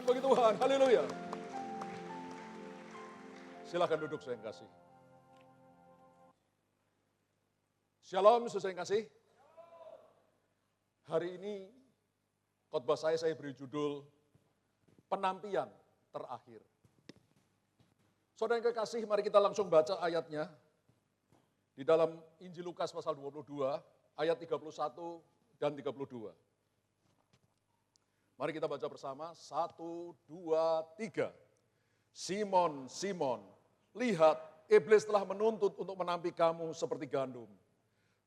bagi Tuhan. Haleluya. Silakan duduk saya yang kasih. Shalom, saudara yang kasih. Hari ini khotbah saya beri judul Penantian Terakhir. Saudara yang kekasih, mari kita langsung baca ayatnya. Di dalam Injil Lukas pasal 22, ayat 31 dan 32. Mari kita baca bersama, 1, 2, 3. Simon, Simon, lihat, iblis telah menuntut untuk menampi kamu seperti gandum.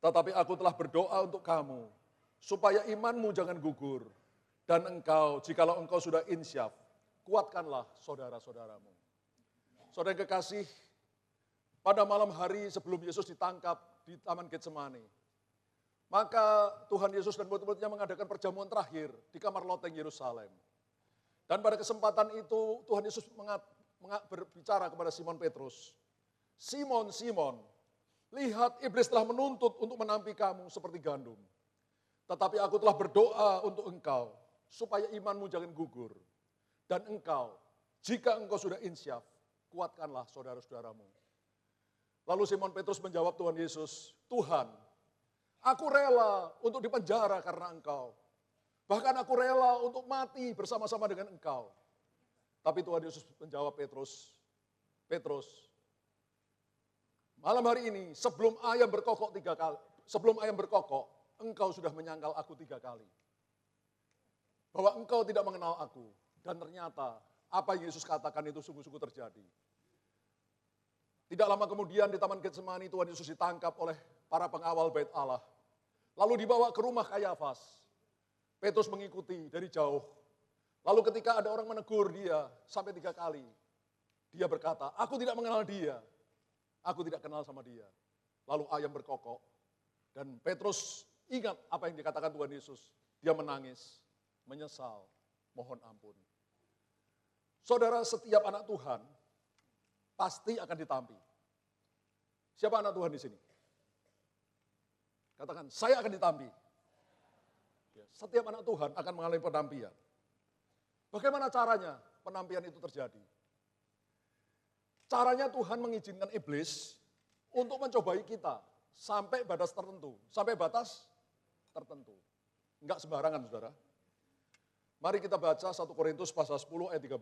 Tetapi aku telah berdoa untuk kamu, supaya imanmu jangan gugur. Dan engkau, jikalau engkau sudah insyaf, kuatkanlah saudara-saudaramu. Saudara yang kekasih, pada malam hari sebelum Yesus ditangkap di Taman Getsemani, maka Tuhan Yesus dan murid-muridnya mengadakan perjamuan terakhir di kamar loteng Yerusalem. Dan pada kesempatan itu Tuhan Yesus berbicara kepada Simon Petrus, Simon, Simon, lihat iblis telah menuntut untuk menampi kamu seperti gandum. Tetapi aku telah berdoa untuk engkau, supaya imanmu jangan gugur. Dan engkau, jika engkau sudah insyaf, kuatkanlah saudara-saudaramu. Lalu Simon Petrus menjawab Tuhan Yesus, Tuhan, aku rela untuk dipenjara karena engkau. Bahkan aku rela untuk mati bersama-sama dengan engkau. Tapi Tuhan Yesus menjawab Petrus, Petrus, malam hari ini sebelum ayam berkokok 3 kali, sebelum ayam berkokok, engkau sudah menyangkal aku 3 kali. Bahwa engkau tidak mengenal aku. Dan ternyata apa yang Yesus katakan itu sungguh-sungguh terjadi. Tidak lama kemudian di Taman Getsemani Tuhan Yesus ditangkap oleh para pengawal bait Allah. Lalu dibawa ke rumah Kayafas. Petrus mengikuti dari jauh. Lalu ketika ada orang menegur dia sampai 3 kali. Dia berkata, aku tidak mengenal dia. Aku tidak kenal sama dia. Lalu ayam berkokok. Dan Petrus ingat apa yang dikatakan Tuhan Yesus. Dia menangis, menyesal, mohon ampun. Saudara, setiap anak Tuhan pasti akan ditampi. Siapa anak Tuhan di sini? Katakan, saya akan ditampi. Setiap anak Tuhan akan mengalami penampian. Bagaimana caranya penampian itu terjadi? Caranya Tuhan mengizinkan iblis untuk mencobai kita sampai batas tertentu. Sampai batas tertentu. Enggak sembarangan, saudara. Mari kita baca 1 Korintus pasal 10 ayat 13.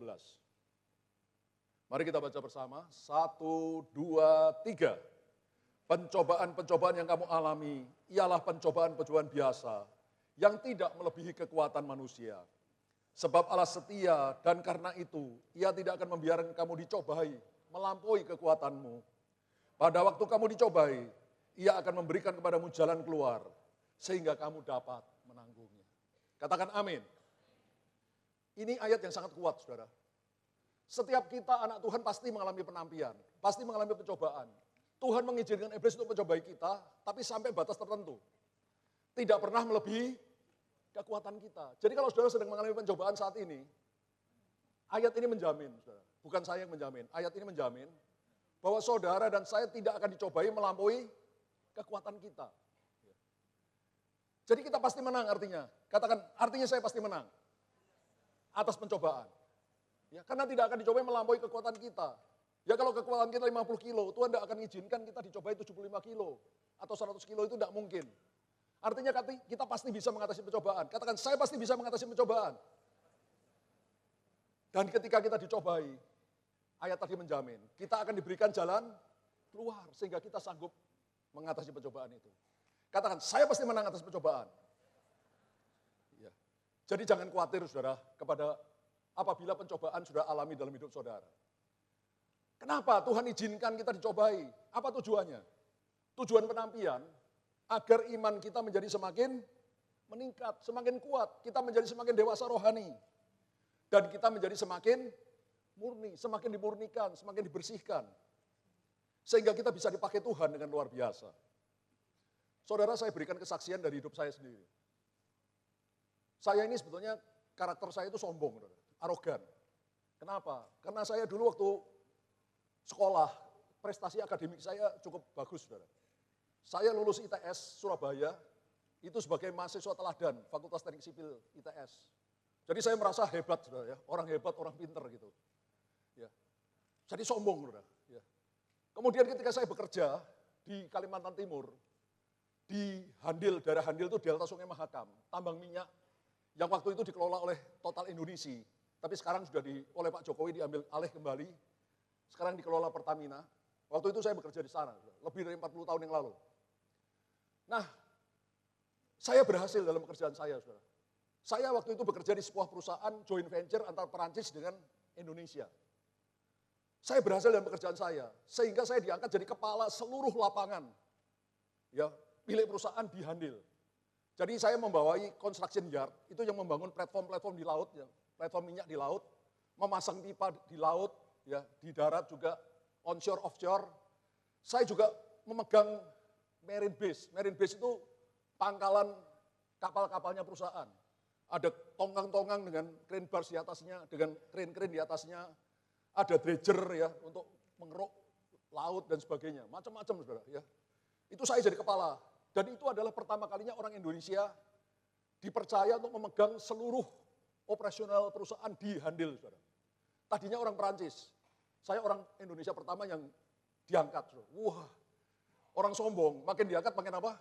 Mari kita baca bersama. 1, 2, 3. Pencobaan-pencobaan yang kamu alami ialah pencobaan-pencobaan biasa yang tidak melebihi kekuatan manusia. Sebab Allah setia dan karena itu ia tidak akan membiarkan kamu dicobai melampaui kekuatanmu. Pada waktu kamu dicobai, ia akan memberikan kepadamu jalan keluar sehingga kamu dapat menanggungnya. Katakan amin. Ini ayat yang sangat kuat, saudara. Setiap kita anak Tuhan pasti mengalami penampian, pasti mengalami pencobaan. Tuhan mengizinkan iblis untuk mencobai kita, tapi sampai batas tertentu. Tidak pernah melebihi kekuatan kita. Jadi kalau saudara sedang mengalami pencobaan saat ini, ayat ini menjamin, saudara. Bukan saya yang menjamin, ayat ini menjamin bahwa saudara dan saya tidak akan dicobai melampaui kekuatan kita. Jadi kita pasti menang artinya. Katakan, artinya saya pasti menang atas pencobaan. Ya, karena tidak akan dicobai melampaui kekuatan kita. Ya kalau kekuatan kita 50 kilo, Tuhan tidak akan mengizinkan kita dicobai 75 kilo atau 100 kilo, itu tidak mungkin. Artinya kita pasti bisa mengatasi pencobaan. Katakan, saya pasti bisa mengatasi pencobaan. Dan ketika kita dicobai, ayat tadi menjamin, kita akan diberikan jalan keluar sehingga kita sanggup mengatasi pencobaan itu. Katakan, saya pasti menang atas pencobaan. Ya. Jadi jangan khawatir, saudara, kepada apabila pencobaan sudah alami dalam hidup saudara. Kenapa Tuhan izinkan kita dicobai? Apa tujuannya? Tujuan penampian, agar iman kita menjadi semakin meningkat, semakin kuat. Kita menjadi semakin dewasa rohani. Dan kita menjadi semakin murni, semakin dimurnikan, semakin dibersihkan. Sehingga kita bisa dipakai Tuhan dengan luar biasa. Saudara, saya berikan kesaksian dari hidup saya sendiri. Saya ini sebetulnya karakter saya itu sombong, arogan. Kenapa? Karena saya dulu waktu sekolah, prestasi akademik saya cukup bagus, saudara. Saya lulus ITS Surabaya, itu sebagai mahasiswa teladan, Fakultas Teknik Sipil ITS. Jadi saya merasa hebat, saudara ya, orang hebat, orang pinter gitu. Ya. Jadi sombong, saudara. Ya. Kemudian ketika saya bekerja di Kalimantan Timur, di Handil, daerah Handil itu delta Sungai Mahakam, tambang minyak yang waktu itu dikelola oleh Total Indonesia, tapi sekarang sudah oleh Pak Jokowi diambil alih kembali, sekarang dikelola Pertamina. Waktu itu saya bekerja di sana, lebih dari 40 tahun yang lalu. Nah, saya berhasil dalam pekerjaan saya, saudara. Saya waktu itu bekerja di sebuah perusahaan joint venture antara Perancis dengan Indonesia. Saya berhasil dalam pekerjaan saya, sehingga saya diangkat jadi kepala seluruh lapangan, ya, milik perusahaan di Handil. Jadi saya membawai construction yard, itu yang membangun platform-platform di laut, ya, platform minyak di laut, memasang pipa di laut, ya, di darat juga, onshore, offshore. Saya juga memegang marine base. Marine base itu pangkalan kapal-kapalnya perusahaan. Ada tongkang-tongkang dengan crane bars di atasnya, dengan crane-crane di atasnya, ada dredger ya untuk mengeruk laut dan sebagainya, macam-macam saudara ya. Itu saya jadi kepala, dan itu adalah pertama kalinya orang Indonesia dipercaya untuk memegang seluruh operasional perusahaan di Handil, saudara. Tadinya orang Perancis, saya orang Indonesia pertama yang diangkat, saudara. Wah, orang sombong, makin diangkat makin apa?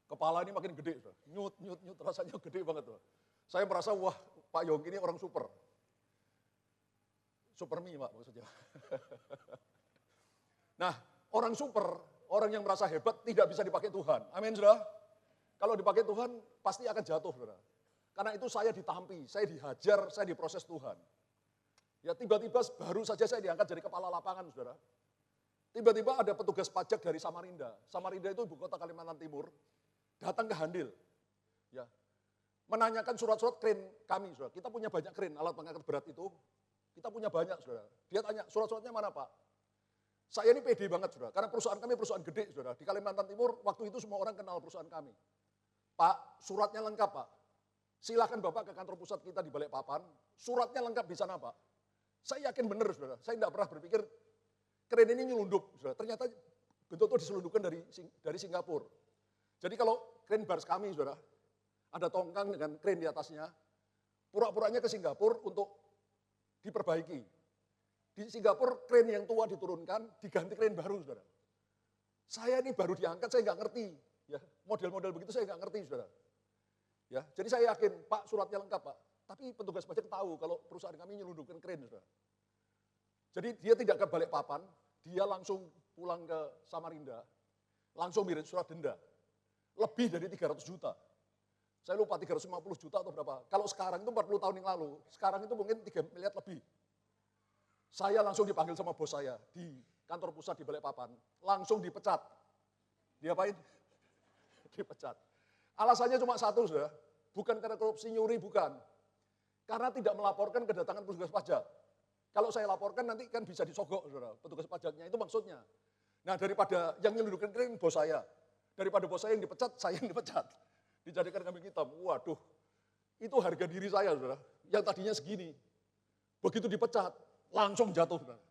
Kepala ini makin gede, saudara. Nyut, rasanya gede banget. Saudara. Saya merasa, wah Pak Yongki ini orang super. Super me, Pak, maksudnya. Nah, orang super, orang yang merasa hebat tidak bisa dipakai Tuhan. Amin, saudara. Kalau dipakai Tuhan, pasti akan jatuh, saudara. Karena itu saya ditampi, saya dihajar, saya diproses Tuhan. Ya tiba-tiba baru saja saya diangkat jadi kepala lapangan, saudara. Tiba-tiba ada petugas pajak dari Samarinda. Samarinda itu ibu kota Kalimantan Timur. Datang ke Handil, ya, menanyakan surat-surat crane kami, saudara. Kita punya banyak crane, alat pengangkat berat itu, kita punya banyak, saudara. Dia tanya, surat-suratnya mana, Pak? Saya ini pede banget, saudara, karena perusahaan kami perusahaan gede, saudara. Di Kalimantan Timur, waktu itu semua orang kenal perusahaan kami. Pak, suratnya lengkap, Pak. Silakan Bapak ke kantor pusat kita di Balikpapan, suratnya lengkap di sana, Pak. Saya yakin benar, saudara. Saya tidak pernah berpikir crane ini nyelundup, saudara. Ternyata betul-betul diselundupkan dari Singapura. Jadi kalau crane bars kami, saudara, ada tongkang dengan crane di atasnya, pura-puranya ke Singapura untuk diperbaiki. Di Singapura crane yang tua diturunkan, diganti crane baru, saudara. Saya ini baru diangkat, saya nggak ngerti. Ya, model-model begitu saya nggak ngerti, saudara. Ya, jadi saya yakin, Pak suratnya lengkap, Pak. Tapi petugas pajak tahu kalau perusahaan kami nyelundupkan crane, saudara. Jadi dia tidak ke Balikpapan, dia langsung pulang ke Samarinda, langsung mirip surat denda. Lebih dari 300 juta. Saya lupa 350 juta atau berapa. Kalau sekarang itu 40 tahun yang lalu, sekarang itu mungkin 3 miliar lebih. Saya langsung dipanggil sama bos saya di kantor pusat di Balikpapan, langsung dipecat. Diapain? Dipecat. Alasannya cuma satu, saudara. Bukan karena korupsi nyuri, bukan. Karena tidak melaporkan kedatangan petugas pajak. Kalau saya laporkan nanti kan bisa disogok, saudara, petugas pajaknya, itu maksudnya. Nah daripada yang nyelundupkan kering bos saya, daripada bos saya yang dipecat, saya yang dipecat. Dijadikan kambing hitam. Waduh, itu harga diri saya, saudara. Yang tadinya segini. Begitu dipecat, langsung jatuh, saudara.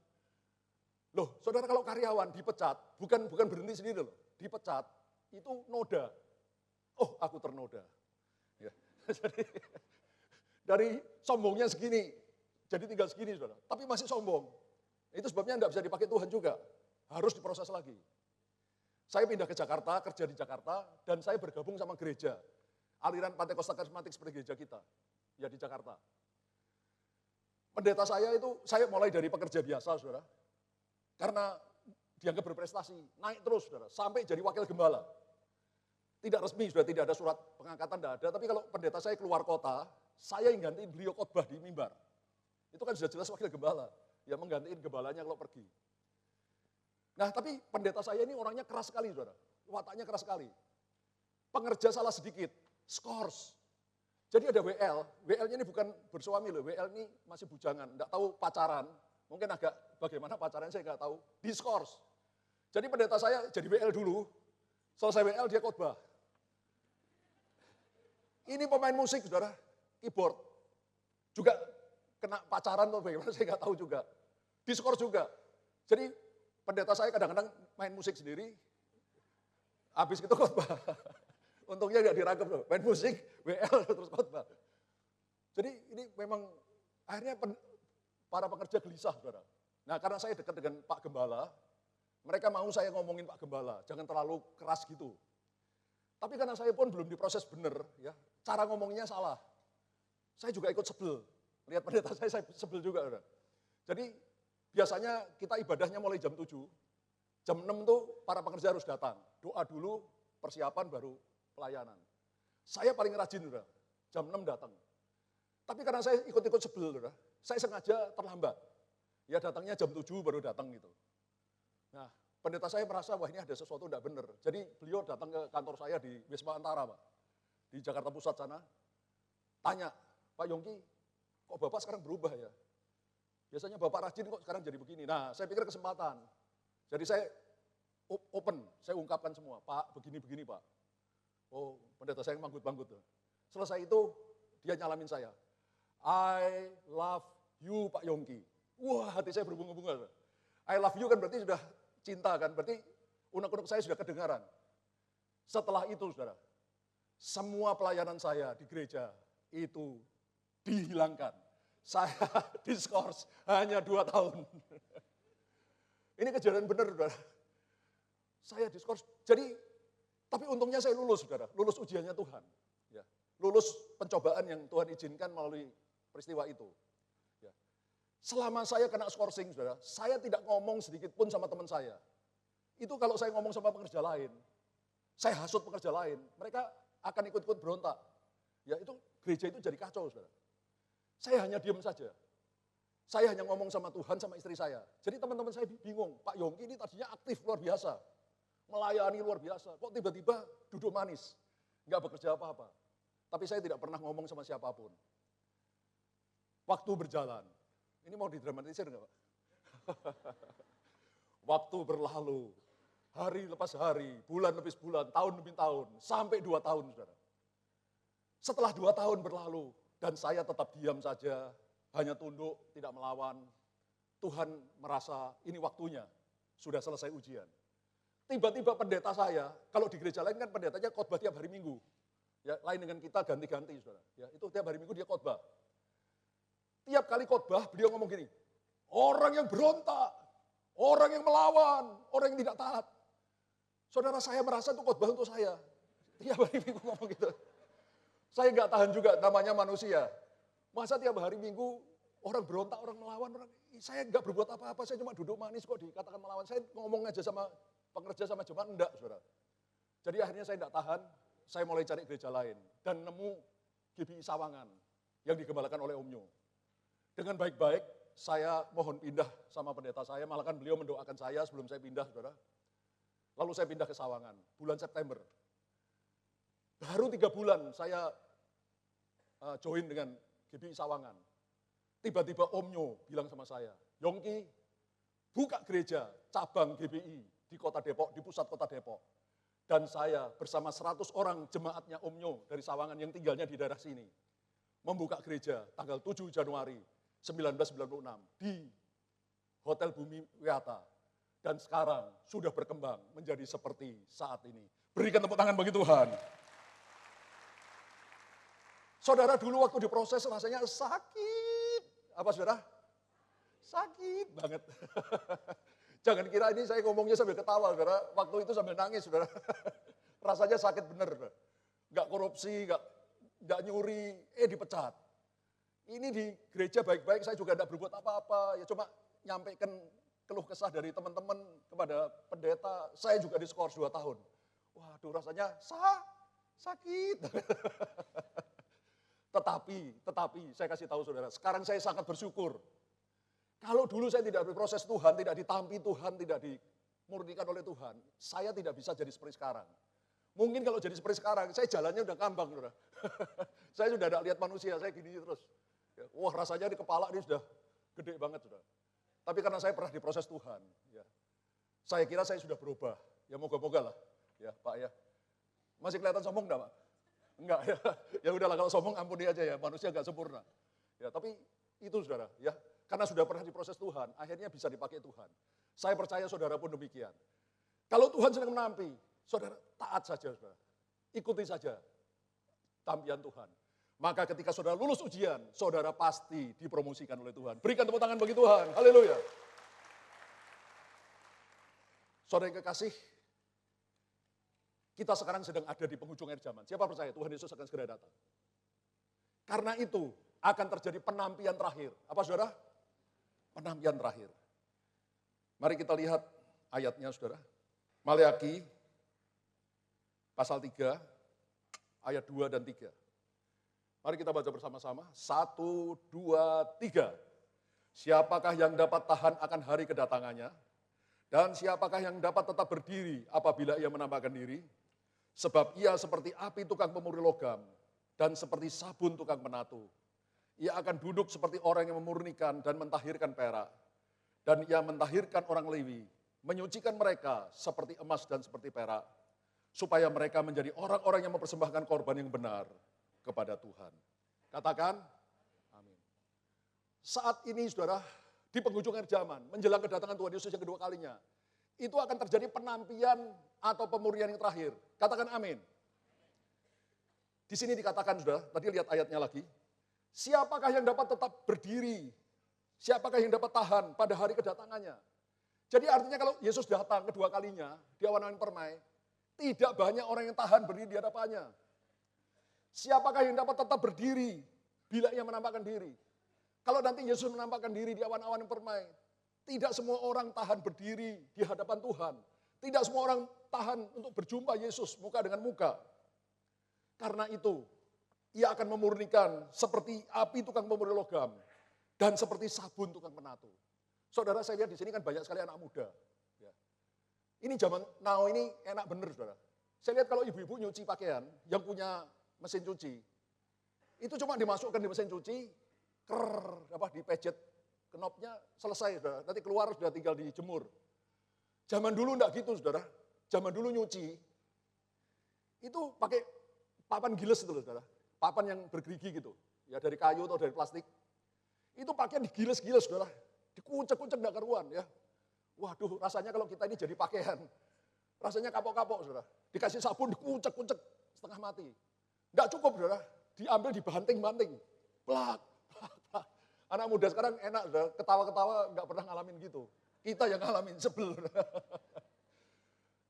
Loh, saudara kalau karyawan dipecat, bukan berhenti sendiri loh. Dipecat, itu noda. Oh, aku ternoda. Ya. Jadi, dari sombongnya segini, jadi tinggal segini, saudara. Tapi masih sombong. Itu sebabnya tidak bisa dipakai Tuhan juga. Harus diproses lagi. Saya pindah ke Jakarta, kerja di Jakarta, dan saya bergabung sama gereja. Aliran Pantekosta Karismatik seperti gereja kita, ya di Jakarta. Pendeta saya itu, saya mulai dari pekerja biasa, saudara. Karena dianggap berprestasi, naik terus, saudara, sampai jadi wakil gembala. Tidak resmi, sudah tidak ada surat pengangkatan, tidak ada. Tapi kalau pendeta saya keluar kota, saya yang gantiin beliau khotbah di mimbar. Itu kan sudah jelas wakil gembala, ya menggantiin gembalanya kalau pergi. Nah, tapi pendeta saya ini orangnya keras sekali, saudara. Wataknya keras sekali. Pengerja salah sedikit, skors. Jadi ada WL, WL-nya ini bukan bersuami loh, WL ini masih bujangan, enggak tahu pacaran. Mungkin agak bagaimana pacaran saya enggak tahu, diskors. Jadi pendeta saya jadi WL dulu, selesai WL dia khotbah. Ini pemain musik, saudara, keyboard. Juga kena pacaran atau bagaimana saya enggak tahu juga. Diskors juga. Jadi pendeta saya kadang-kadang main musik sendiri, habis itu khotbah. Untungnya nggak dirangkap loh, main musik, WL terus khotbah. Jadi ini memang akhirnya para pekerja gelisah, saudara. Nah, karena saya dekat dengan Pak Gembala, mereka mau saya ngomongin Pak Gembala, jangan terlalu keras gitu. Tapi karena saya pun belum diproses benar, ya, cara ngomongnya salah. Saya juga ikut sebel, lihat pendeta saya sebel juga. Saudara. Jadi biasanya kita ibadahnya mulai jam 7, jam 6 tuh para pekerja harus datang. Doa dulu, persiapan baru pelayanan. Saya paling rajin, saudara, jam 6 datang. Tapi karena saya ikut-ikut sebel, saudara, saya sengaja terlambat. Ya datangnya jam 7 baru datang gitu. Nah, pendeta saya merasa, wah ini ada sesuatu tidak benar. Jadi beliau datang ke kantor saya di Wisma Antara, Pak. Di Jakarta Pusat sana. Tanya, Pak Yongki, kok Bapak sekarang berubah ya? Biasanya Bapak rajin kok sekarang jadi begini. Nah, saya pikir kesempatan. Jadi saya open, saya ungkapkan semua. Pak, begini-begini Pak. Oh, pendeta saya manggut-manggut. Selesai itu, dia nyalamin saya. I love you Pak Yongki. Wah, hati saya berbunga-bunga. I love you kan berarti sudah cinta kan, berarti unek-unek saya sudah kedengaran. Setelah itu, saudara, semua pelayanan saya di gereja itu dihilangkan. Saya diskors hanya 2 tahun. Ini kejadian benar, saudara. Saya diskors, jadi, tapi untungnya saya lulus, saudara. Lulus ujiannya Tuhan. Ya. Lulus pencobaan yang Tuhan izinkan melalui peristiwa itu. Ya. Selama saya kena skorsing, saudara, saya tidak ngomong sedikit pun sama teman saya. Itu kalau saya ngomong sama pekerja lain, saya hasut pekerja lain, mereka akan ikut-ikut berontak. Ya itu gereja itu jadi kacau, saudara. Saya hanya diam saja. Saya hanya ngomong sama Tuhan, sama istri saya. Jadi teman-teman saya bingung, Pak Yongki ini tadinya aktif luar biasa. Melayani luar biasa, kok tiba-tiba duduk manis, nggak bekerja apa-apa. Tapi saya tidak pernah ngomong sama siapapun. Waktu berjalan, ini mau didramatisir nggak Pak? Waktu berlalu, hari lepas hari, bulan lepas bulan, tahun demi tahun, sampai 2 tahun, saudara. Setelah 2 tahun berlalu, dan saya tetap diam saja, hanya tunduk, tidak melawan, Tuhan merasa ini waktunya, sudah selesai ujian. Tiba-tiba pendeta saya, kalau di gereja lain kan pendetanya khotbah tiap hari Minggu. Ya, lain dengan kita ganti-ganti, saudara. Ya, itu tiap hari Minggu dia khotbah. Tiap kali khotbah beliau ngomong gini, orang yang berontak, orang yang melawan, orang yang tidak taat. Saudara, saya merasa itu khotbah untuk saya. Tiap hari Minggu ngomong gitu. Saya nggak tahan juga, namanya manusia. Masa tiap hari Minggu orang berontak, orang melawan, saya nggak berbuat apa-apa, saya cuma duduk manis kok dikatakan melawan. Saya ngomong aja sama pengerja sama jemaat, enggak, saudara. Jadi akhirnya saya enggak tahan, saya mulai cari gereja lain. Dan nemu GBI Sawangan yang digembalakan oleh Om Nyo. Dengan baik-baik, saya mohon pindah sama pendeta saya, malah kan beliau mendoakan saya sebelum saya pindah, saudara. Lalu saya pindah ke Sawangan, bulan September. Baru 3 bulan saya join dengan GBI Sawangan. Tiba-tiba Om Nyo bilang sama saya, Yongki, buka gereja cabang GBI di kota Depok, di pusat kota Depok. Dan saya bersama 100 orang jemaatnya Om Nyo dari Sawangan yang tinggalnya di daerah sini, membuka gereja tanggal 7 Januari 1996 di Hotel Bumi Wiata. Dan sekarang sudah berkembang menjadi seperti saat ini. Berikan tepuk tangan bagi Tuhan. Saudara, dulu waktu diproses rasanya sakit. Apa saudara? Sakit banget. Jangan kira ini saya ngomongnya sambil ketawa, saudara. Waktu itu sambil nangis, saudara. Rasanya sakit bener. Gak korupsi, gak nyuri, dipecat. Ini di gereja baik-baik, saya juga tidak berbuat apa-apa. Ya cuma nyampaikan keluh kesah dari teman-teman kepada pendeta. Saya juga diskors 2 tahun. Waduh, rasanya sakit. Tetapi saya kasih tahu saudara, sekarang saya sangat bersyukur. Kalau dulu saya tidak berproses Tuhan, tidak ditampi Tuhan, tidak dimurnikan oleh Tuhan, saya tidak bisa jadi seperti sekarang. Mungkin kalau jadi seperti sekarang, saya jalannya udah ngambang, saudara. Saya sudah tidak lihat manusia, saya gini terus. Wah, rasanya di kepala ini sudah gede banget, saudara. Tapi karena saya pernah diproses Tuhan, ya, saya kira saya sudah berubah. Ya moga-moga lah, ya Pak ya. Masih kelihatan sombong enggak, Pak? Enggak ya. Ya udahlah kalau sombong ampuni aja ya, manusia enggak sempurna. Ya, tapi itu saudara, ya. Karena sudah pernah diproses Tuhan, akhirnya bisa dipakai Tuhan. Saya percaya saudara pun demikian. Kalau Tuhan sedang menampi, saudara taat saja, saudara. Ikuti saja tampian Tuhan. Maka ketika saudara lulus ujian, saudara pasti dipromosikan oleh Tuhan. Berikan tepuk tangan bagi Tuhan. Haleluya. Saudara yang kekasih, kita sekarang sedang ada di penghujung akhir zaman. Siapa percaya Tuhan Yesus akan segera datang? Karena itu akan terjadi penampian terakhir. Apa saudara? Penampian terakhir. Mari kita lihat ayatnya saudara. Maleakhi pasal 3 ayat 2 dan 3. Mari kita baca bersama-sama. 1, 2, 3. Siapakah yang dapat tahan akan hari kedatangannya? Dan siapakah yang dapat tetap berdiri apabila ia menampakkan diri? Sebab ia seperti api tukang pemuri logam dan seperti sabun tukang penatu. Ia akan duduk seperti orang yang memurnikan dan mentahirkan perak. Dan ia mentahirkan orang Lewi, menyucikan mereka seperti emas dan seperti perak, supaya mereka menjadi orang-orang yang mempersembahkan korban yang benar kepada Tuhan. Katakan, amin. Saat ini saudara, di penghujung akhir zaman, menjelang kedatangan Tuhan Yesus yang kedua kalinya, itu akan terjadi penampian atau pemurnian yang terakhir. Katakan amin. Di sini dikatakan saudara, tadi lihat ayatnya lagi. Siapakah yang dapat tetap berdiri? Siapakah yang dapat tahan pada hari kedatangannya? Jadi artinya kalau Yesus datang kedua kalinya di awan-awan permai, tidak banyak orang yang tahan berdiri di hadapannya. Siapakah yang dapat tetap berdiri bila ia menampakkan diri? Kalau nanti Yesus menampakkan diri di awan-awan yang permai, tidak semua orang tahan berdiri di hadapan Tuhan. Tidak semua orang tahan untuk berjumpa Yesus muka dengan muka. Karena itu, ia akan memurnikan seperti api tukang pemuri logam dan seperti sabun tukang penatu. Saudara, saya lihat di sini kan banyak sekali anak muda. Ya. Ini zaman now ini enak bener, saudara. Saya lihat kalau ibu-ibu nyuci pakaian yang punya mesin cuci, itu cuma dimasukkan di mesin cuci, dipejet knopnya, selesai, saudara. Nanti keluar sudah tinggal dijemur. Zaman dulu enggak gitu, saudara. Zaman dulu nyuci, itu pakai papan giles itu, saudara. Papan yang bergerigi gitu, ya dari kayu atau dari plastik. Itu pakaian digiles-giles, saudara. Dikucek-kucek enggak karuan, ya. Waduh, rasanya kalau kita ini jadi pakaian, rasanya kapok-kapok, saudara. Dikasih sabun, dikucek-kucek, setengah mati. Enggak cukup, saudara. Diambil, dibanting-banting. Plak, plak, plak. Anak muda sekarang enak, saudara. Ketawa-ketawa enggak pernah ngalamin gitu. Kita yang ngalamin, sebel.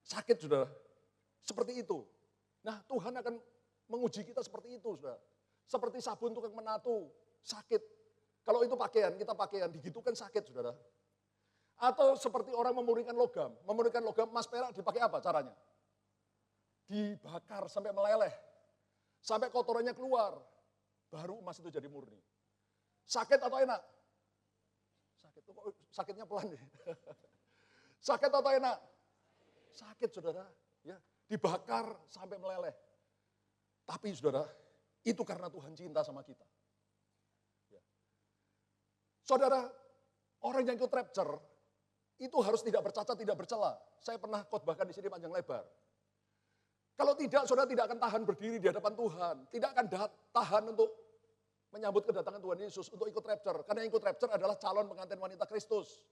Sakit, saudara. Seperti itu. Nah, Tuhan akan menguji kita seperti itu, saudara. Seperti sabun tukang menatu, sakit. Kalau itu pakaian, kita pakaian, digitukan sakit, saudara. Atau seperti orang memurnikan logam. Memurnikan logam emas perak dipakai apa caranya? Dibakar sampai meleleh. Sampai kotorannya keluar. Baru emas itu jadi murni. Sakit atau enak? Sakit, kok sakitnya pelan nih. Sakit atau enak? Sakit, saudara. Ya, dibakar sampai meleleh. Tapi saudara, itu karena Tuhan cinta sama kita. Ya. Saudara, orang yang ikut rapture, itu harus tidak bercacat, tidak bercela. Saya pernah khotbahkan di sini panjang lebar. Kalau tidak, saudara tidak akan tahan berdiri di hadapan Tuhan. Tidak akan tahan untuk menyambut kedatangan Tuhan Yesus, untuk ikut rapture. Karena yang ikut rapture adalah calon pengantin wanita Kristus.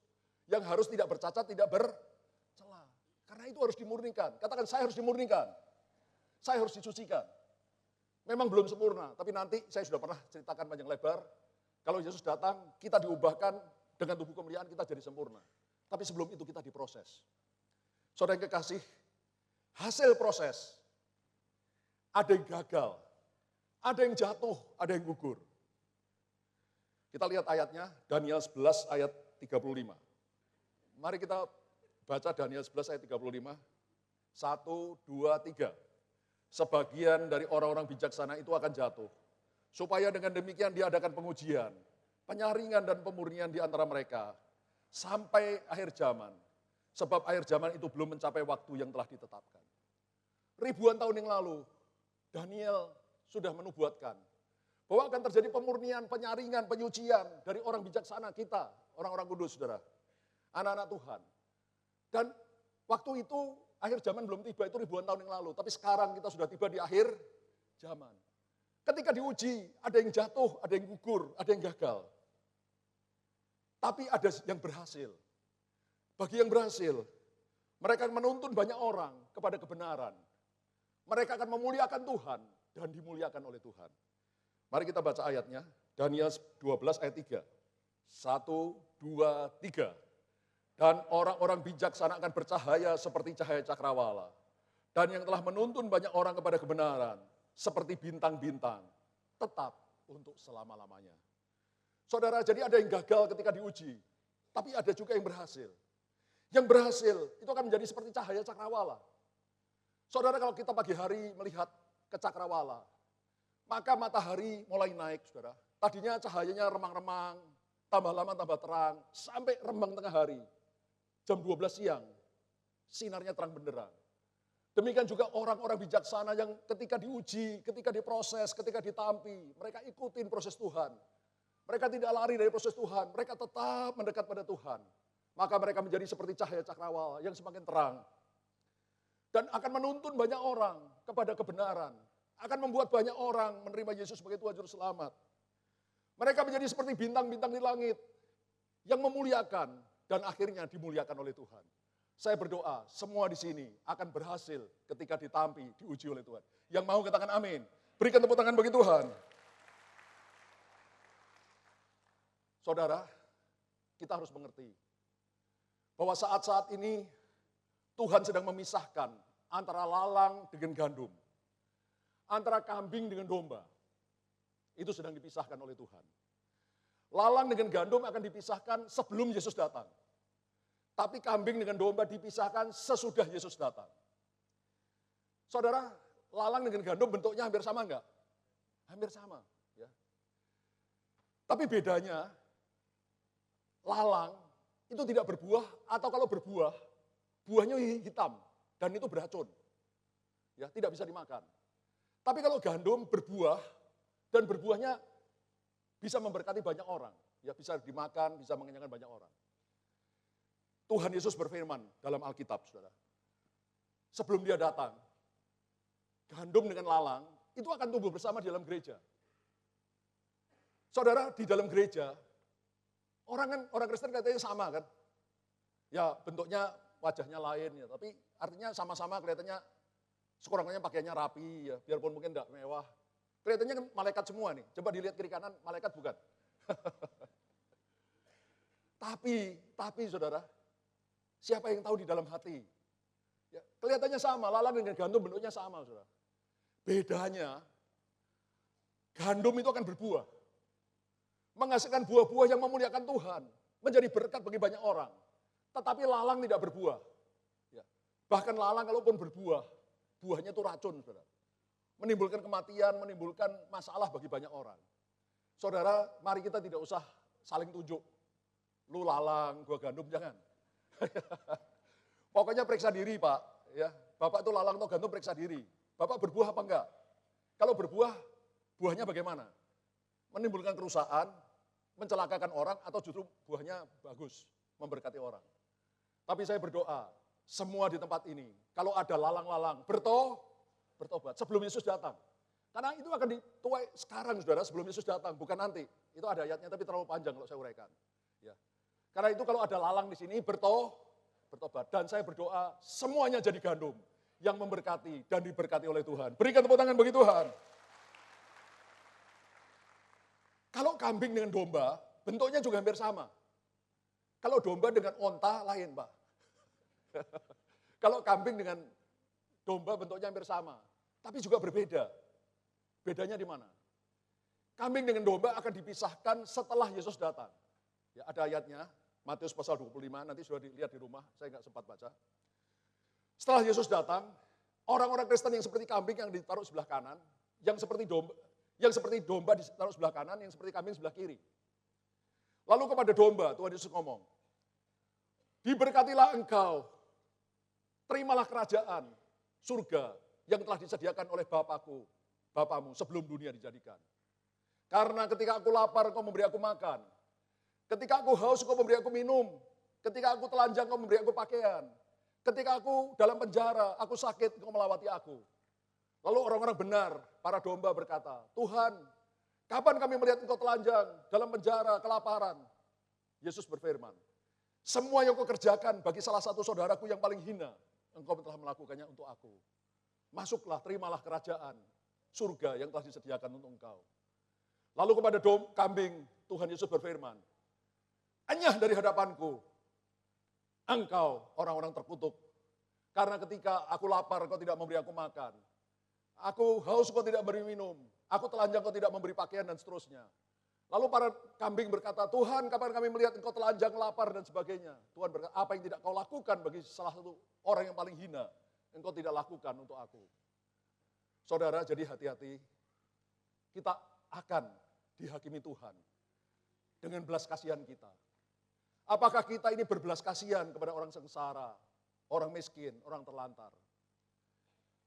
Yang harus tidak bercacat, tidak bercela. Karena itu harus dimurnikan. Katakan, saya harus dimurnikan. Saya harus disucikan. Memang belum sempurna, tapi nanti saya sudah pernah ceritakan panjang lebar. Kalau Yesus datang, kita diubahkan dengan tubuh kemuliaan, kita jadi sempurna. Tapi sebelum itu kita diproses. Saudara yang kekasih, hasil proses, ada yang gagal, ada yang jatuh, ada yang gugur. Kita lihat ayatnya, Daniel 11 ayat 35. Mari kita baca Daniel 11 ayat 35. 1, 2, 3. Sebagian dari orang-orang bijaksana itu akan jatuh. Supaya dengan demikian diadakan pengujian, penyaringan dan pemurnian di antara mereka. Sampai akhir zaman. Sebab akhir zaman itu belum mencapai waktu yang telah ditetapkan. Ribuan tahun yang lalu, Daniel sudah menubuatkan bahwa akan terjadi pemurnian, penyaringan, penyucian dari orang bijaksana kita, orang-orang kudus, saudara. Anak-anak Tuhan. Dan waktu itu akhir zaman belum tiba, itu ribuan tahun yang lalu. Tapi sekarang kita sudah tiba di akhir zaman. Ketika diuji, ada yang jatuh, ada yang gugur, ada yang gagal. Tapi ada yang berhasil. Bagi yang berhasil, mereka akan menuntun banyak orang kepada kebenaran. Mereka akan memuliakan Tuhan dan dimuliakan oleh Tuhan. Mari kita baca ayatnya, Daniel 12 ayat 3. 1, 2, 3. Dan orang-orang bijaksana akan bercahaya seperti cahaya cakrawala. Dan yang telah menuntun banyak orang kepada kebenaran, seperti bintang-bintang, tetap untuk selama-lamanya. Saudara, jadi ada yang gagal ketika diuji, tapi ada juga yang berhasil. Yang berhasil itu akan menjadi seperti cahaya cakrawala. Saudara, kalau kita pagi hari melihat ke cakrawala, maka matahari mulai naik, saudara. Tadinya cahayanya remang-remang, tambah lama tambah terang, sampai rembang tengah hari. Jam 12 siang, sinarnya terang benderang. Demikian juga orang-orang bijaksana yang ketika diuji, ketika diproses, ketika ditampi, mereka ikutin proses Tuhan. Mereka tidak lari dari proses Tuhan, mereka tetap mendekat pada Tuhan. Maka mereka menjadi seperti cahaya cakrawala yang semakin terang. Dan akan menuntun banyak orang kepada kebenaran. Akan membuat banyak orang menerima Yesus sebagai Tuhan Juru Selamat. Mereka menjadi seperti bintang-bintang di langit yang memuliakan dan akhirnya dimuliakan oleh Tuhan. Saya berdoa semua di sini akan berhasil ketika ditampi, diuji oleh Tuhan. Yang mau katakan amin. Berikan tepuk tangan bagi Tuhan. Saudara, kita harus mengerti bahwa saat-saat ini Tuhan sedang memisahkan antara lalang dengan gandum. Antara kambing dengan domba. Itu sedang dipisahkan oleh Tuhan. Lalang dengan gandum akan dipisahkan sebelum Yesus datang. Tapi kambing dengan domba dipisahkan sesudah Yesus datang. Saudara, lalang dengan gandum bentuknya hampir sama enggak? Hampir sama. Ya. Tapi bedanya, lalang itu tidak berbuah, atau kalau berbuah, buahnya hitam, dan itu beracun. Ya, tidak bisa dimakan. Tapi kalau gandum berbuah, dan berbuahnya bisa memberkati banyak orang. Ya, bisa dimakan, bisa mengenyangkan banyak orang. Tuhan Yesus berfirman dalam Alkitab, saudara. Sebelum dia datang, gandum dengan lalang, itu akan tumbuh bersama di dalam gereja. Saudara, di dalam gereja, orang Kristen katanya sama kan? Ya, bentuknya, wajahnya lain, ya, tapi artinya sama-sama kelihatannya sekurang-kurangnya pakaiannya rapi, ya, biarpun mungkin tidak mewah. Kelihatannya kan malaikat semua nih. Coba dilihat kiri kanan, malaikat bukan. Tapi saudara, siapa yang tahu di dalam hati? Ya, kelihatannya sama, lalang dengan gandum bentuknya sama, saudara. Bedanya, gandum itu akan berbuah. Menghasilkan buah-buah yang memuliakan Tuhan. Menjadi berkat bagi banyak orang. Tetapi lalang tidak berbuah. Ya. Bahkan lalang kalaupun berbuah, buahnya itu racun, saudara. Menimbulkan kematian, menimbulkan masalah bagi banyak orang. Saudara, mari kita tidak usah saling tunjuk. Lu lalang, gua gandum, jangan. Pokoknya periksa diri, Pak. Ya, Bapak itu lalang atau gandum, periksa diri. Bapak berbuah apa enggak? Kalau berbuah, buahnya bagaimana? Menimbulkan kerusakan, mencelakakan orang, atau justru buahnya bagus, memberkati orang. Tapi saya berdoa, semua di tempat ini, kalau ada lalang-lalang, bertobat sebelum Yesus datang. Karena itu akan dituai sekarang, saudara, sebelum Yesus datang, bukan nanti. Itu ada ayatnya, tapi terlalu panjang kalau saya uraikan. Ya. Karena itu kalau ada lalang di sini, bertobat. Dan saya berdoa, semuanya jadi gandum yang memberkati dan diberkati oleh Tuhan. Berikan tepuk tangan bagi Tuhan. Kalau kambing dengan domba, bentuknya juga hampir sama. Kalau domba dengan onta, lain, Pak. Kalau kambing dengan domba bentuknya hampir sama, tapi juga berbeda. Bedanya di mana? Kambing dengan domba akan dipisahkan setelah Yesus datang. Ya, ada ayatnya, Matius pasal 25, nanti sudah dilihat di rumah, saya nggak sempat baca. Setelah Yesus datang, orang-orang Kristen yang seperti kambing yang ditaruh sebelah kanan, yang seperti domba ditaruh sebelah kanan, yang seperti kambing sebelah kiri. Lalu kepada domba, Tuhan Yesus ngomong, diberkatilah engkau, terimalah kerajaan surga yang telah disediakan oleh Bapamu sebelum dunia dijadikan. Karena ketika aku lapar, engkau memberi aku makan. Ketika aku haus, engkau memberi aku minum. Ketika aku telanjang, engkau memberi aku pakaian. Ketika aku dalam penjara, aku sakit, engkau melawati aku. Lalu orang-orang benar, para domba berkata, Tuhan, kapan kami melihat engkau telanjang, dalam penjara, kelaparan? Yesus berfirman, semua yang kau kerjakan bagi salah satu saudaraku yang paling hina, engkau telah melakukannya untuk aku. Masuklah, terimalah kerajaan surga yang telah disediakan untuk engkau. Lalu kepada kambing, Tuhan Yesus berfirman, "Enyah dari hadapanku, engkau orang-orang terkutuk. Karena ketika aku lapar, kau tidak memberi aku makan. Aku haus, kau tidak memberi minum. Aku telanjang, kau tidak memberi pakaian," dan seterusnya. Lalu para kambing berkata, "Tuhan, kapan kami melihat engkau telanjang, lapar," dan sebagainya. Tuhan berkata, "Apa yang tidak kau lakukan bagi salah satu orang yang paling hina, engkau tidak lakukan untuk aku." Saudara, jadi hati-hati. Kita akan dihakimi Tuhan dengan belas kasihan kita. Apakah kita ini berbelas kasihan kepada orang sengsara, orang miskin, orang terlantar?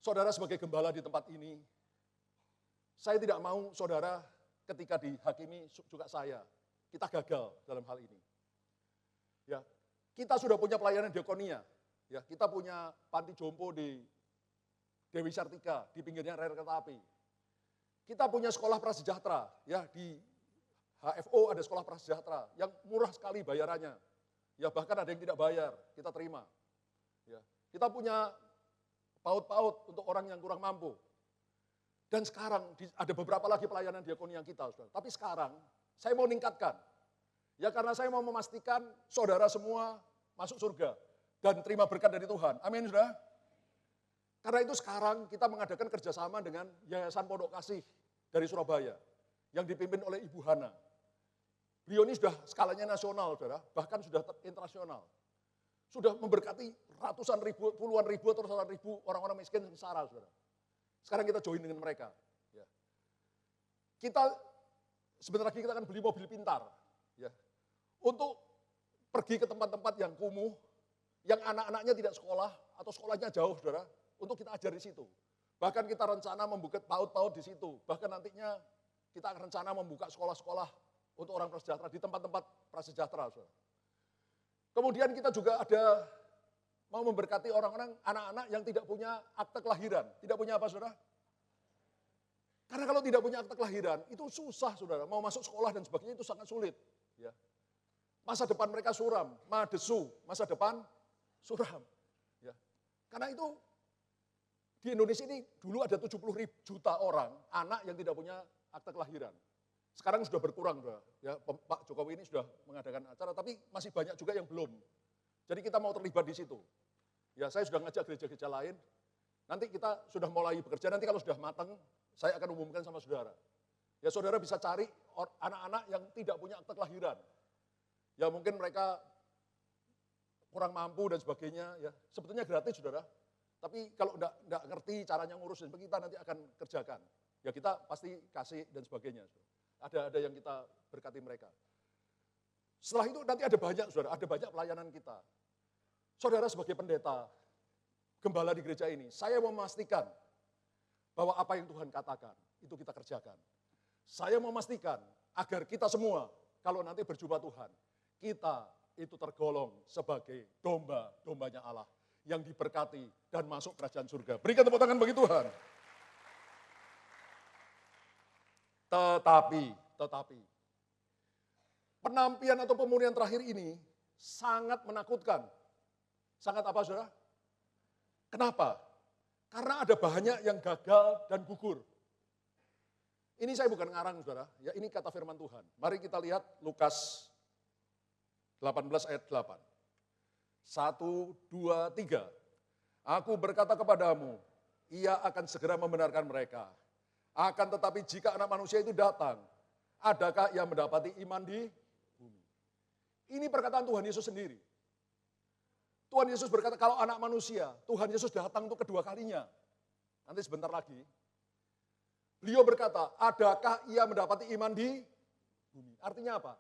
Saudara, sebagai gembala di tempat ini, saya tidak mau saudara ketika dihakimi juga kita gagal dalam hal ini. Ya, kita sudah punya pelayanan diakonia, ya, kita punya panti jompo di Dewi Sartika di pinggirnya rel kereta api. Kita punya sekolah prasejahtera, ya, di HFO ada sekolah prasejahtera yang murah sekali bayarannya. Ya, bahkan ada yang tidak bayar, kita terima. Ya, kita punya PAUD-PAUD untuk orang yang kurang mampu. Dan sekarang ada beberapa lagi pelayanan diakonia kita, saudara. Tapi sekarang saya mau meningkatkan. Ya, karena saya mau memastikan saudara semua masuk surga dan terima berkat dari Tuhan. Amin, saudara. Karena itu sekarang kita mengadakan kerjasama dengan Yayasan Pondok Kasih dari Surabaya yang dipimpin oleh Ibu Hana. Beliau ini sudah skalanya nasional, saudara, bahkan sudah internasional. Sudah memberkati ratusan ribu, puluhan ribu atau ratusan ribu orang-orang miskin sengsara, saudara. Sekarang kita join dengan mereka. Ya. Kita sebentar lagi kita akan beli mobil pintar, ya, untuk pergi ke tempat-tempat yang kumuh, yang anak-anaknya tidak sekolah atau sekolahnya jauh, saudara, untuk kita ajar di situ. Bahkan kita rencana membuka PAUD-PAUD di situ. Bahkan nantinya kita akan rencana membuka sekolah-sekolah untuk orang prasejahtera di tempat-tempat prasejahtera, saudara. Kemudian kita juga ada mau memberkati orang-orang, anak-anak yang tidak punya akte kelahiran. Tidak punya apa, saudara? Karena kalau tidak punya akte kelahiran, itu susah, saudara. Mau masuk sekolah dan sebagainya itu sangat sulit. Ya. Masa depan mereka suram, madesu, masa depan suram. Ya. Karena itu di Indonesia ini dulu ada 70 juta orang, anak yang tidak punya akte kelahiran. Sekarang sudah berkurang, saudara. Ya, Pak Jokowi ini sudah mengadakan acara, tapi masih banyak juga yang belum. Jadi kita mau terlibat di situ. Ya, saya sudah ngajak gereja-gereja lain. Nanti kita sudah mulai bekerja, nanti kalau sudah matang, saya akan umumkan sama saudara. Ya, saudara bisa cari anak-anak yang tidak punya akte kelahiran. Ya, mungkin mereka kurang mampu dan sebagainya. Ya, sebetulnya gratis, saudara. Tapi kalau enggak ngerti caranya ngurus, kita nanti akan kerjakan. Ya, kita pasti kasih dan sebagainya. Ada yang kita berkati mereka. Setelah itu nanti ada banyak, saudara, ada banyak pelayanan kita. Saudara sebagai pendeta, gembala di gereja ini, saya memastikan bahwa apa yang Tuhan katakan, itu kita kerjakan. Saya memastikan agar kita semua, kalau nanti berjumpa Tuhan, kita itu tergolong sebagai domba-dombanya Allah, yang diberkati dan masuk kerajaan surga. Berikan tepuk tangan bagi Tuhan. Tetapi, penampian atau pemurian terakhir ini sangat menakutkan. Sangat apa, saudara? Kenapa? Karena ada banyak yang gagal dan gugur. Ini saya bukan ngarang, saudara. Ya, ini kata firman Tuhan. Mari kita lihat Lukas 18 ayat 8. 1, 2, 3. Aku berkata kepadamu, ia akan segera membenarkan mereka. Akan tetapi jika anak manusia itu datang, adakah ia mendapati iman di bumi? Ini perkataan Tuhan Yesus sendiri. Tuhan Yesus berkata, kalau anak manusia, Tuhan Yesus datang untuk kedua kalinya. Nanti sebentar lagi. Beliau berkata, adakah ia mendapati iman di bumi? Artinya apa?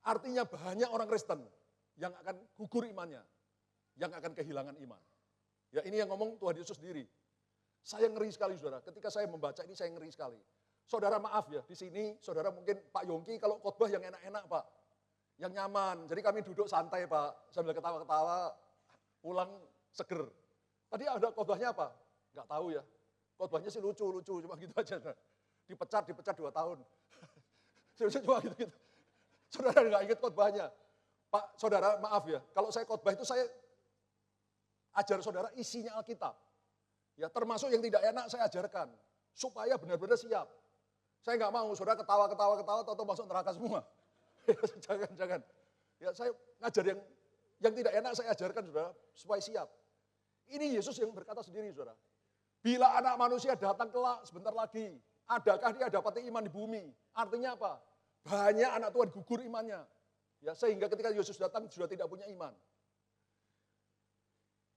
Artinya banyak orang Kristen yang akan gugur imannya, yang akan kehilangan iman. Ya, ini yang ngomong Tuhan Yesus sendiri. Saya ngeri sekali, saudara. Ketika saya membaca ini, saya ngeri sekali. Saudara, maaf ya, di sini saudara mungkin Pak Yongki kalau khotbah yang enak-enak, Pak. Yang nyaman. Jadi kami duduk santai, Pak. Sambil ketawa-ketawa, pulang seger. Tadi ada khotbahnya apa? Enggak tahu ya. Khotbahnya sih lucu-lucu, cuma gitu aja. Dipecat 2 tahun. Cuma gitu-gitu. Saudara enggak ingat khotbahnya. Pak, saudara, maaf ya. Kalau saya khotbah itu saya ajar saudara isinya Alkitab. Ya, termasuk yang tidak enak saya ajarkan. Supaya benar-benar siap. Saya nggak mau, saudara ketawa, atau masuk neraka semua. Jangan. Ya, saya ngajar yang tidak enak saya ajarkan, saudara, supaya siap. Ini Yesus yang berkata sendiri, saudara. Bila anak manusia datang kelak sebentar lagi, adakah dia dapati iman di bumi? Artinya apa? Banyak anak Tuhan gugur imannya. Ya, sehingga ketika Yesus datang sudah tidak punya iman.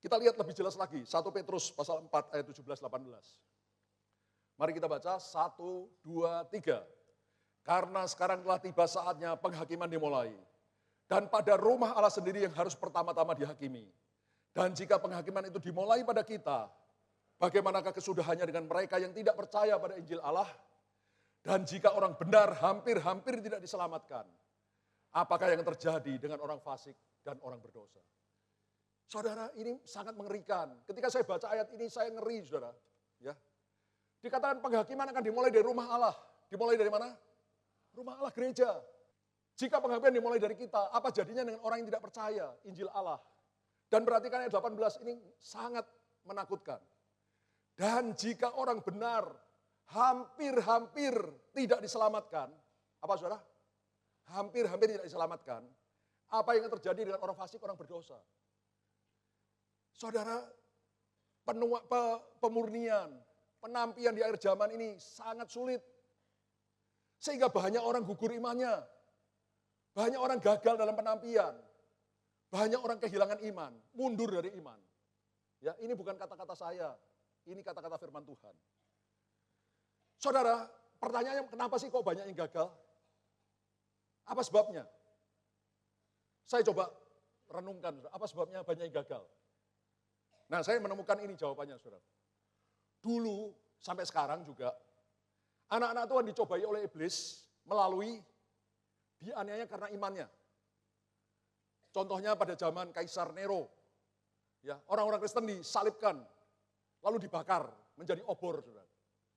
Kita lihat lebih jelas lagi, 1 Petrus pasal 4 ayat 17-18. Mari kita baca, 1, 2, 3. Karena sekarang telah tiba saatnya penghakiman dimulai. Dan pada rumah Allah sendiri yang harus pertama-tama dihakimi. Dan jika penghakiman itu dimulai pada kita, bagaimanakah kesudahannya dengan mereka yang tidak percaya pada Injil Allah? Dan jika orang benar hampir-hampir tidak diselamatkan, apakah yang terjadi dengan orang fasik dan orang berdosa? Saudara, ini sangat mengerikan. Ketika saya baca ayat ini, saya ngeri, saudara. Ya. Dikatakan penghakiman akan dimulai dari rumah Allah. Dimulai dari mana? Rumah Allah, gereja. Jika penghakiman dimulai dari kita, apa jadinya dengan orang yang tidak percaya Injil Allah? Dan perhatikan ayat 18, ini sangat menakutkan. Dan jika orang benar hampir-hampir tidak diselamatkan, apa saudara? Hampir-hampir tidak diselamatkan. Apa yang terjadi dengan orang fasik, orang berdosa? Saudara, pemurnian, penampian di akhir zaman ini sangat sulit. Sehingga banyak orang gugur imannya. Banyak orang gagal dalam penampian. Banyak orang kehilangan iman, mundur dari iman. Ya, ini bukan kata-kata saya, ini kata-kata firman Tuhan. Saudara, pertanyaannya kenapa sih kok banyak yang gagal? Apa sebabnya? Saya coba renungkan, apa sebabnya banyak yang gagal? Nah, saya menemukan ini jawabannya, saudara. Dulu sampai sekarang juga, anak-anak Tuhan dicobai oleh iblis melalui dianiaya karena imannya. Contohnya pada zaman Kaisar Nero, ya, orang-orang Kristen disalibkan, lalu dibakar menjadi obor, saudara.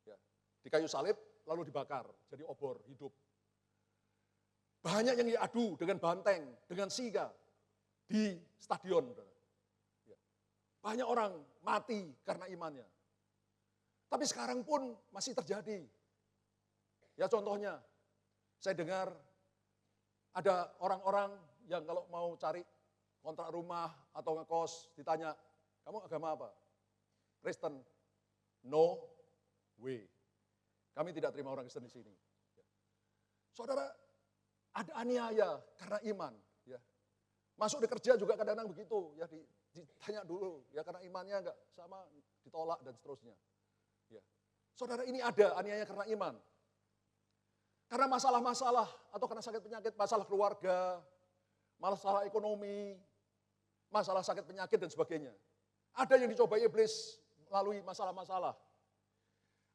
Ya, di kayu salib, lalu dibakar jadi obor hidup. Banyak yang diadu dengan banteng, dengan singa di stadion, saudara. Banyak orang mati karena imannya. Tapi sekarang pun masih terjadi. Ya contohnya, saya dengar ada orang-orang yang kalau mau cari kontrak rumah atau ngekos, ditanya, kamu agama apa? Kristen. No way. Kami tidak terima orang Kristen di sini. Saudara, ada aniaya karena iman. Ya. Masuk di kerja juga kadang-kadang begitu. Ya, ditanya dulu, ya karena imannya enggak sama, ditolak dan seterusnya. Ya. Saudara, ini ada aniaya karena iman. Karena masalah-masalah atau karena sakit penyakit, masalah keluarga, masalah ekonomi, masalah sakit penyakit dan sebagainya. Ada yang dicobai iblis melalui masalah-masalah.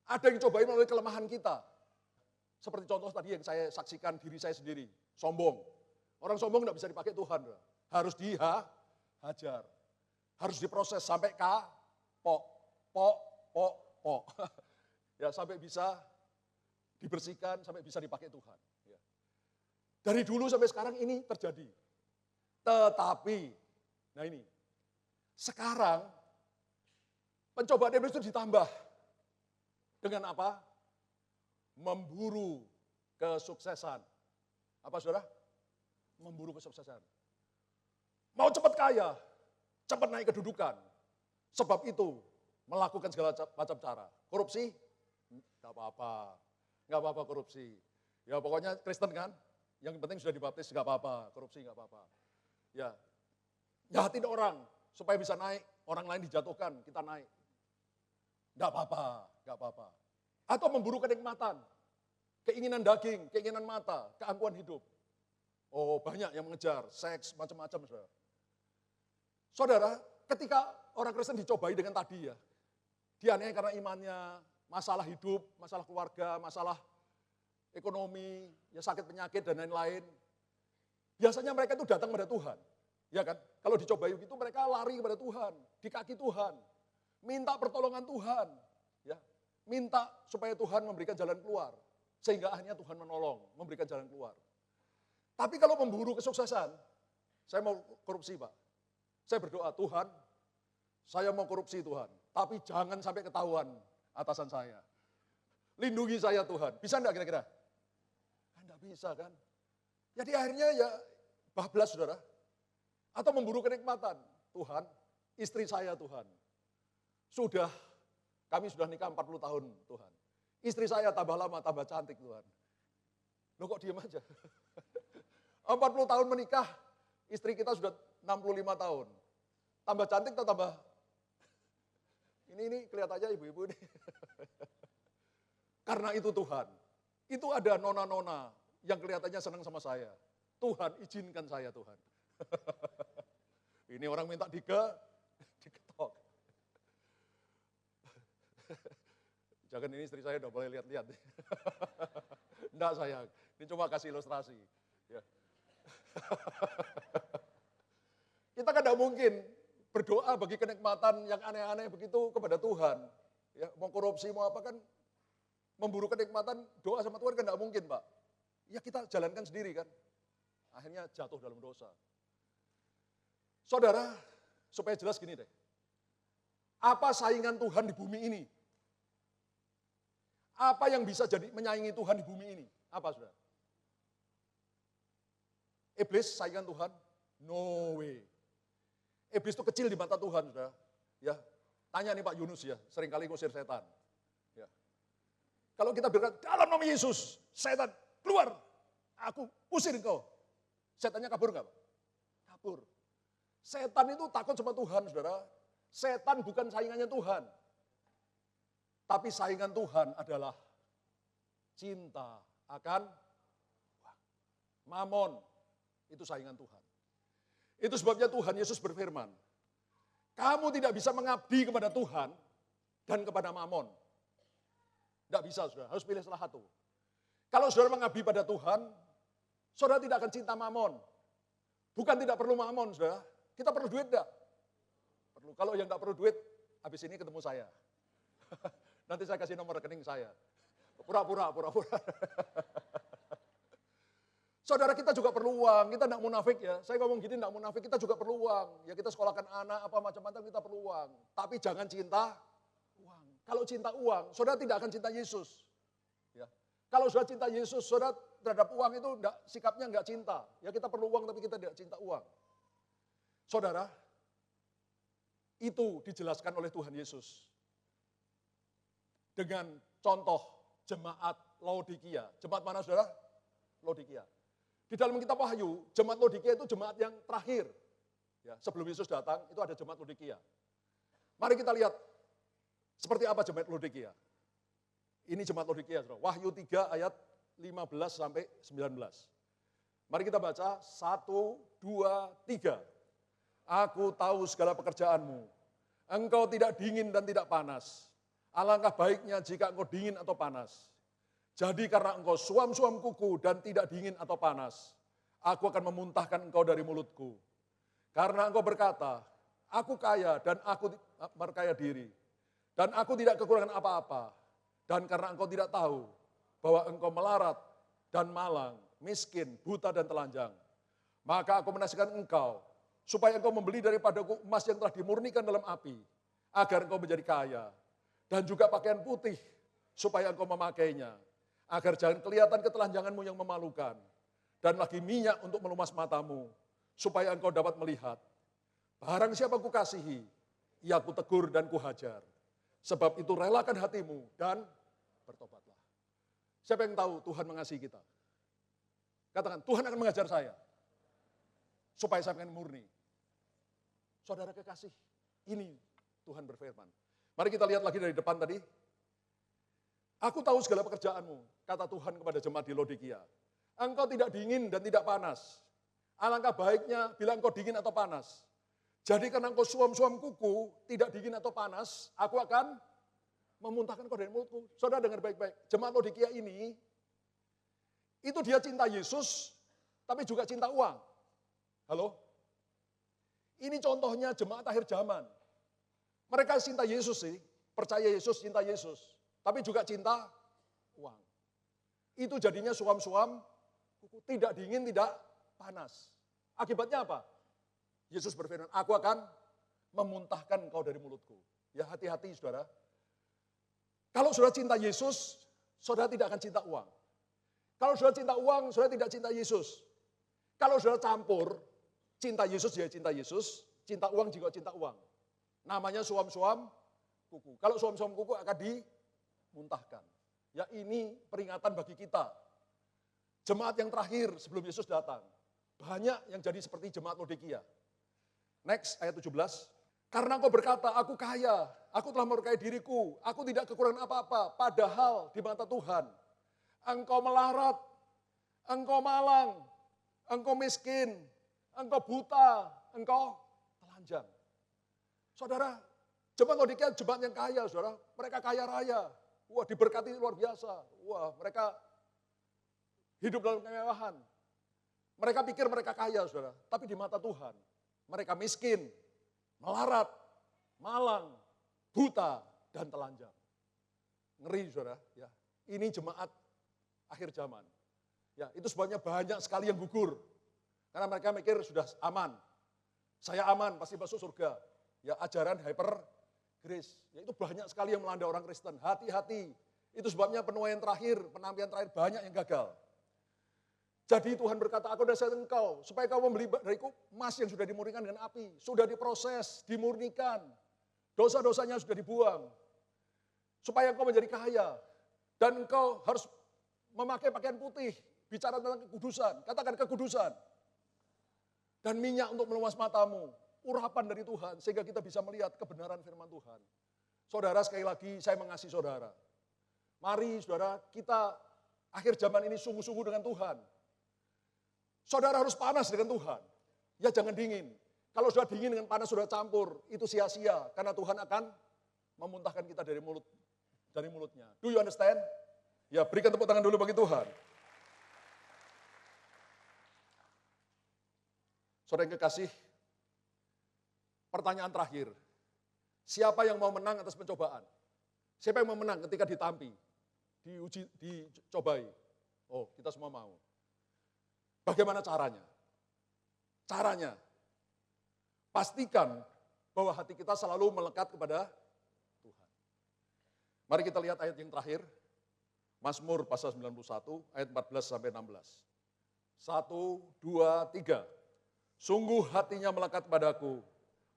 Ada yang dicobai melalui kelemahan kita. Seperti contoh tadi yang saya saksikan diri saya sendiri, sombong. Orang sombong enggak bisa dipakai Tuhan, harus dihajar. Harus diproses sampai kapok, pok. Ya, sampai bisa dibersihkan, sampai bisa dipakai Tuhan. Ya. Dari dulu sampai sekarang ini terjadi. Tetapi, nah ini, sekarang pencobaan iblis itu ditambah. Dengan apa? Memburu kesuksesan. Apa saudara? Memburu kesuksesan. Mau cepat kaya, cepat naik kedudukan. Sebab itu melakukan segala macam cara. Korupsi? Enggak apa-apa. Enggak apa-apa korupsi. Ya pokoknya Kristen kan, yang penting sudah dibaptis enggak apa-apa, korupsi enggak apa-apa. Ya. Jahatin orang supaya bisa naik, orang lain dijatuhkan, kita naik. Enggak apa-apa. Atau memburu kenikmatan, keinginan daging, keinginan mata, keangkuhan hidup. Oh, banyak yang mengejar, seks, macam-macam, saudara. Saudara, ketika orang Kristen dicobai dengan tadi ya, dianiaya karena imannya, masalah hidup, masalah keluarga, masalah ekonomi, ya sakit penyakit dan lain-lain. Biasanya mereka itu datang pada Tuhan. Ya kan? Kalau dicobai begitu mereka lari kepada Tuhan, di kaki Tuhan. Minta pertolongan Tuhan. Ya, minta supaya Tuhan memberikan jalan keluar. Sehingga akhirnya Tuhan menolong, memberikan jalan keluar. Tapi kalau memburu kesuksesan, saya mau korupsi Pak. Saya berdoa, Tuhan, saya mau korupsi Tuhan. Tapi jangan sampai ketahuan atasan saya. Lindungi saya Tuhan. Bisa enggak kira-kira? Enggak bisa kan? Jadi akhirnya ya bablas saudara. Atau memburu kenikmatan. Tuhan, istri saya Tuhan. Kami sudah nikah 40 tahun Tuhan. Istri saya tambah lama, tambah cantik Tuhan. Loh kok diem aja? 40 tahun menikah, istri kita sudah 65 tahun. Tambah cantik atau tambah? Ini kelihatannya ibu-ibu ini. Karena itu Tuhan. Itu ada nona-nona yang kelihatannya senang sama saya. Tuhan, izinkan saya Tuhan. Ini orang minta diketok. Jangan ini istri saya udah boleh lihat-lihat. Enggak sayang, ini cuma kasih ilustrasi. Ya. Kita kan tidak mungkin berdoa bagi kenikmatan yang aneh-aneh begitu kepada Tuhan. Ya, mau korupsi, mau apa kan, memburu kenikmatan, doa sama Tuhan kan tidak mungkin Pak. Ya kita jalankan sendiri kan. Akhirnya jatuh dalam dosa. Saudara, supaya jelas gini deh. Apa saingan Tuhan di bumi ini? Apa yang bisa jadi menyaingi Tuhan di bumi ini? Apa saudara? Iblis saingan Tuhan? No way. Iblis itu kecil di mata Tuhan, saudara. Ya, tanya nih Pak Yunus ya, seringkali ngusir setan. Ya. Kalau kita berkata, dalam nama Yesus, setan keluar, aku usir engkau. Setannya kabur nggak Pak? Kabur. Setan itu takut sama Tuhan, saudara. Setan bukan saingannya Tuhan. Tapi saingan Tuhan adalah cinta akan mamon. Itu saingan Tuhan. Itu sebabnya Tuhan Yesus berfirman, kamu tidak bisa mengabdi kepada Tuhan dan kepada mamon. Tidak bisa, saudara. Harus pilih salah satu. Kalau saudara mengabdi pada Tuhan, saudara tidak akan cinta mamon. Bukan tidak perlu mamon, saudara. Kita perlu duit enggak? Perlu. Kalau yang enggak perlu duit, habis ini ketemu saya. Nanti saya kasih nomor rekening saya. Pura-pura. Saudara kita juga perlu uang, kita enggak munafik ya. Saya ngomong gini enggak munafik, kita juga perlu uang. Ya kita sekolahkan anak, apa macam-macam kita perlu uang. Tapi jangan cinta uang. Kalau cinta uang, saudara tidak akan cinta Yesus. Ya. Kalau saudara cinta Yesus, saudara terhadap uang itu enggak, sikapnya enggak cinta. Ya kita perlu uang tapi kita tidak cinta uang. Saudara, itu dijelaskan oleh Tuhan Yesus. Dengan contoh jemaat Laodikia. Jemaat mana saudara? Laodikia. Di dalam kitab Wahyu, jemaat Laodikia itu jemaat yang terakhir. Ya, sebelum Yesus datang, itu ada jemaat Laodikia. Mari kita lihat seperti apa jemaat Laodikia. Ini jemaat Laodikia, saudara. Wahyu 3 ayat 15 sampai 19. Mari kita baca 1, 2, 3. Aku tahu segala pekerjaanmu. Engkau tidak dingin dan tidak panas. Alangkah baiknya jika engkau dingin atau panas. Jadi karena engkau suam-suam kuku dan tidak dingin atau panas, aku akan memuntahkan engkau dari mulutku. Karena engkau berkata, aku kaya dan aku berkaya diri. Dan aku tidak kekurangan apa-apa. Dan karena engkau tidak tahu bahwa engkau melarat dan malang, miskin, buta dan telanjang. Maka aku menasihatkan engkau, supaya engkau membeli daripadaku emas yang telah dimurnikan dalam api, agar engkau menjadi kaya. Dan juga pakaian putih, supaya engkau memakainya, agar jangan kelihatan ketelanjanganmu yang memalukan. Dan lagi minyak untuk melumas matamu, supaya engkau dapat melihat. Barang siapa kukasihi, ia kutegur dan kuhajar. Sebab itu relakan hatimu dan bertobatlah. Siapa yang tahu Tuhan mengasihi kita? Katakan, Tuhan akan mengajar saya. Supaya saya akan murni. Saudara kekasih, ini Tuhan berfirman. Mari kita lihat lagi dari depan tadi. Aku tahu segala pekerjaanmu, kata Tuhan kepada jemaat di Laodikia. Engkau tidak dingin dan tidak panas. Alangkah baiknya bila engkau dingin atau panas. Jadi karena engkau suam-suam kuku, tidak dingin atau panas, aku akan memuntahkan engkau dari mulutku. Saudara dengar baik-baik, jemaat Laodikia ini, itu dia cinta Yesus, tapi juga cinta uang. Halo? Ini contohnya jemaat akhir zaman. Mereka cinta Yesus sih, percaya Yesus, cinta Yesus. Tapi juga cinta uang. Itu jadinya suam-suam, tidak dingin, tidak panas. Akibatnya apa? Yesus berfirman, aku akan memuntahkan engkau dari mulutku. Ya hati-hati saudara. Kalau saudara cinta Yesus, saudara tidak akan cinta uang. Kalau saudara cinta uang, saudara tidak cinta Yesus. Kalau saudara campur, cinta Yesus ya cinta Yesus, cinta uang juga cinta uang. Namanya suam-suam kuku. Kalau suam-suam kuku akan dimuntahkan. Ya ini peringatan bagi kita. Jemaat yang terakhir sebelum Yesus datang. Banyak yang jadi seperti jemaat Laodikia. Next, ayat 17. Karena engkau berkata, aku kaya, aku telah memperkaya diriku, aku tidak kekurangan apa-apa. Padahal di mata Tuhan, engkau melarat, engkau malang, engkau miskin, engkau buta, engkau telanjang. Saudara, jemaat Laodikia jemaat yang kaya, saudara. Mereka kaya raya. Wah, diberkati luar biasa. Wah, mereka hidup dalam kemewahan. Mereka pikir mereka kaya, saudara. Tapi di mata Tuhan, mereka miskin, melarat, malang, buta, dan telanjang. Ngeri, saudara. Ya. Ini jemaat akhir zaman. Ya, itu sebabnya banyak sekali yang gugur. Karena mereka mikir sudah aman. Saya aman, pasti masuk surga. Ya, ajaran hyper grace. Ya, itu banyak sekali yang melanda orang Kristen. Hati-hati. Itu sebabnya penuaian terakhir, penampilan terakhir banyak yang gagal. Jadi Tuhan berkata, aku dasar engkau, supaya kau membeli dariku emas yang sudah dimurnikan dengan api. Sudah diproses, dimurnikan. Dosa-dosanya sudah dibuang. Supaya engkau menjadi kaya. Dan engkau harus memakai pakaian putih. Bicara tentang kekudusan, katakan kekudusan. Dan minyak untuk meluas matamu. Urapan dari Tuhan, sehingga kita bisa melihat kebenaran firman Tuhan. Saudara, sekali lagi saya mengasihi saudara. Mari saudara, kita akhir zaman ini sungguh-sungguh dengan Tuhan. Saudara harus panas dengan Tuhan. Ya jangan dingin. Kalau sudah dingin dengan panas sudah campur, itu sia-sia. Karena Tuhan akan memuntahkan kita dari mulutnya. Do you understand? Ya berikan tepuk tangan dulu bagi Tuhan. Saudara yang kekasih, pertanyaan terakhir. Siapa yang mau menang atas pencobaan? Siapa yang mau menang ketika ditampi, dicobai? Oh, kita semua mau. Bagaimana caranya? Caranya, pastikan bahwa hati kita selalu melekat kepada Tuhan. Mari kita lihat ayat yang terakhir. Mazmur pasal 91 ayat 14 sampai 16. 1, 2, 3. Sungguh hatinya melekat padaku,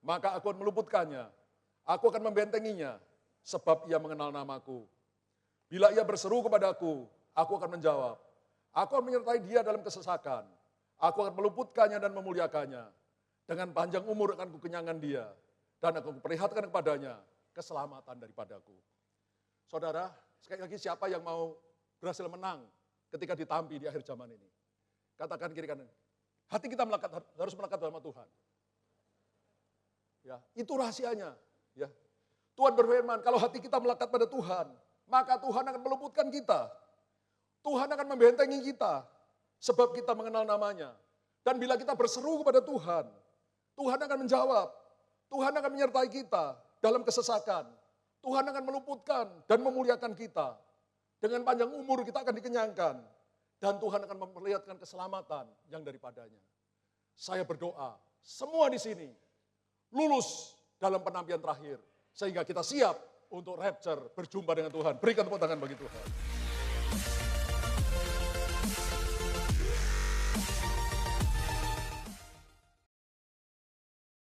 maka aku akan meluputkannya. Aku akan membentenginya, sebab ia mengenal namaku. Bila ia berseru kepadaku, aku akan menjawab. Aku akan menyertai dia dalam kesesakan. Aku akan meluputkannya dan memuliakannya. Dengan panjang umur akan kukenyangkan dia. Dan aku perlihatkan kepadanya keselamatan daripadaku. Saudara, sekali lagi siapa yang mau berhasil menang ketika ditampi di akhir zaman ini? Katakan kiri kanan. Hati kita harus melekat sama Tuhan. Ya, itu rahasianya. Ya. Tuhan berfirman, kalau hati kita melekat pada Tuhan, maka Tuhan akan meluputkan kita. Tuhan akan membentengi kita, sebab kita mengenal namanya. Dan bila kita berseru kepada Tuhan, Tuhan akan menjawab. Tuhan akan menyertai kita dalam kesesakan. Tuhan akan meluputkan dan memuliakan kita. Dengan panjang umur kita akan dikenyangkan. Dan Tuhan akan memperlihatkan keselamatan yang daripadanya. Saya berdoa, semua di sini lulus dalam penampilan terakhir. Sehingga kita siap untuk rapture, berjumpa dengan Tuhan. Berikan tepuk tangan bagi Tuhan.